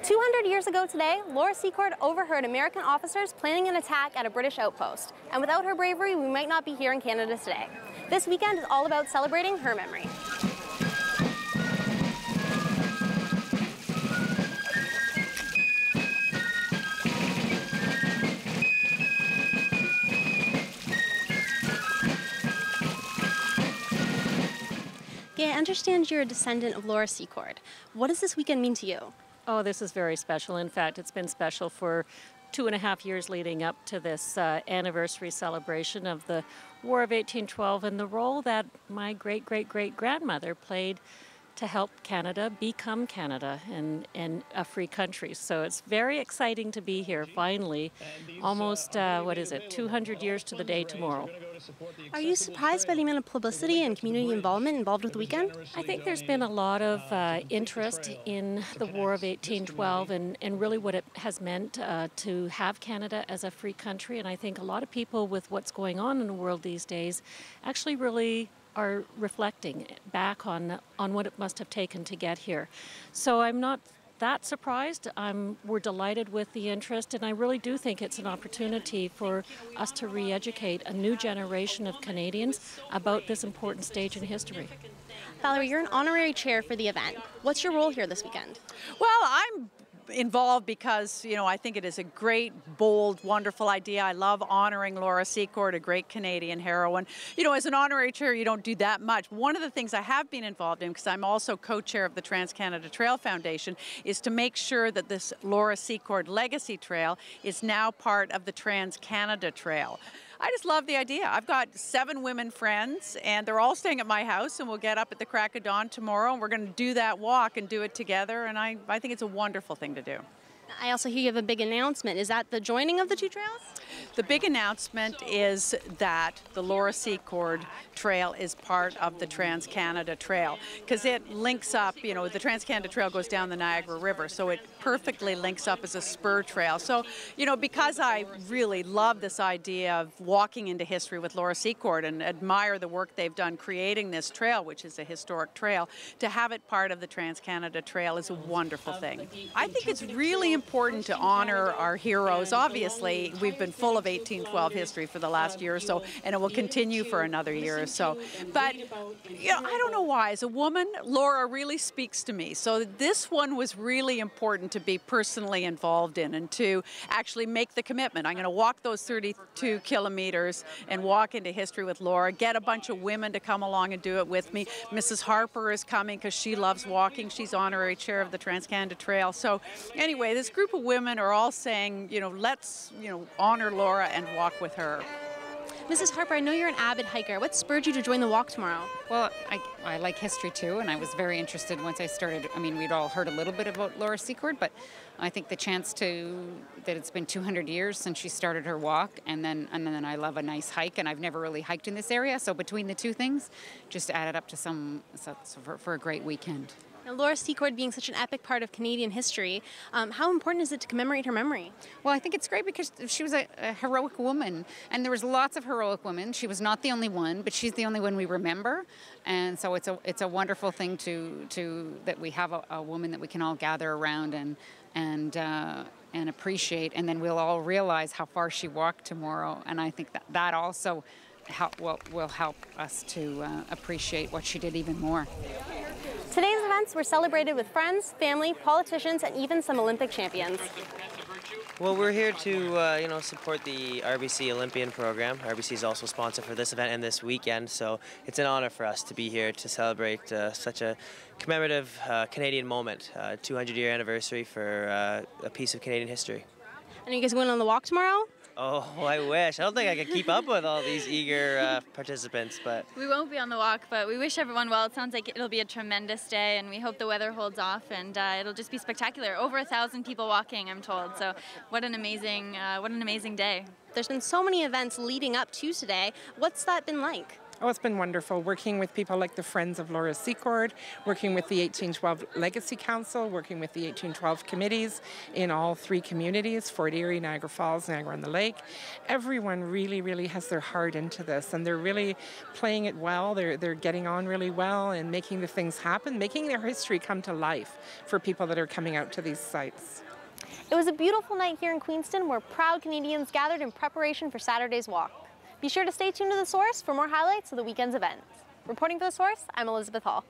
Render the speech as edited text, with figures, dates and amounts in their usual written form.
200 years ago today, Laura Secord overheard American officers planning an attack at a British outpost. And without her bravery, we might not be here in Canada today. This weekend is all about celebrating her memory. I understand you're a descendant of Laura Secord. What does this weekend mean to you? Oh, this is very special. In fact, it's been special for 2.5 years leading up to this anniversary celebration of the War of 1812 and the role that my great-great-great-grandmother played to help Canada become Canada and a free country. So it's very exciting to be here finally, almost, 200 years to the day tomorrow. Are you surprised by the amount of publicity and community involved with the weekend? I think there's been a lot of interest in the War of 1812 and really what it has meant to have Canada as a free country. And I think a lot of people with what's going on in the world these days actually really are reflecting back on what it must have taken to get here. So I'm not that surprised. We're delighted with the interest, and I really do think it's an opportunity for us to re-educate a new generation of Canadians about this important stage in history. Valerie, you're an honorary chair for the event. What's your role here this weekend? Well, I'm involved because, I think it is a great, bold, wonderful idea. I love honoring Laura Secord, a great Canadian heroine. As an honorary chair, you don't do that much. One of the things I have been involved in, because I'm also co-chair of the Trans-Canada Trail Foundation, is to make sure that this Laura Secord Legacy Trail is now part of the Trans-Canada Trail. I just love the idea. I've got 7 women friends, and they're all staying at my house, and we'll get up at the crack of dawn tomorrow, and we're going to do that walk and do it together, and I think it's a wonderful thing to do. I also hear you have a big announcement. Is that the joining of the two trails? The big announcement is that the Laura Secord Trail is part of the Trans-Canada Trail, because it links up, the Trans-Canada Trail goes down the Niagara River, so it perfectly links up as a spur trail. So, because I really love this idea of walking into history with Laura Secord and admire the work they've done creating this trail, which is a historic trail, to have it part of the Trans-Canada Trail is a wonderful thing. I think it's really important to honor our heroes. Obviously, we've been full of 1812 history for the last year or so, and it will continue for another year or so. But, I don't know why. As a woman, Laura really speaks to me. So this one was really important to be personally involved in and to actually make the commitment. I'm going to walk those 32 kilometers and walk into history with Laura, get a bunch of women to come along and do it with me. Mrs. Harper is coming because she loves walking. She's honorary chair of the Trans-Canada Trail. So anyway, this group of women are all saying, let's, honor Laura and walk with her. Mrs. Harper, I know you're an avid hiker. What spurred you to join the walk tomorrow? Well, I like history too, and I was very interested once I started. We'd all heard a little bit about Laura Secord, but I think the chance that it's been 200 years since she started her walk, and then I love a nice hike, and I've never really hiked in this area, so between the two things, just added up to for a great weekend. Now, Laura Secord being such an epic part of Canadian history, how important is it to commemorate her memory? Well, I think it's great because she was a heroic woman, and there was lots of heroic women. She was not the only one, but she's the only one we remember, and so it's a wonderful thing that we have a woman that we can all gather around and appreciate, and then we'll all realize how far she walked tomorrow, and I think that also will help us to appreciate what she did even more. Today's events were celebrated with friends, family, politicians, and even some Olympic champions. Well, we're here to, support the RBC Olympian program. RBC is also sponsor for this event and this weekend, so it's an honor for us to be here to celebrate such a commemorative Canadian moment, 200-year anniversary for a piece of Canadian history. And are you guys going on the walk tomorrow? Oh, I wish. I don't think I could keep up with all these eager participants, but... We won't be on the walk, but we wish everyone well. It sounds like it'll be a tremendous day, and we hope the weather holds off, and it'll just be spectacular. Over 1,000 people walking, I'm told, so what an amazing day. There's been so many events leading up to today. What's that been like? Oh, it's been wonderful working with people like the Friends of Laura Secord, working with the 1812 Legacy Council, working with the 1812 committees in all 3 communities, Fort Erie, Niagara Falls, Niagara-on-the-Lake. Everyone really, really has their heart into this, and they're really playing it well. They're getting on really well and making the things happen, making their history come to life for people that are coming out to these sites. It was a beautiful night here in Queenston where proud Canadians gathered in preparation for Saturday's walk. Be sure to stay tuned to The Source for more highlights of the weekend's events. Reporting for The Source, I'm Elizabeth Hall.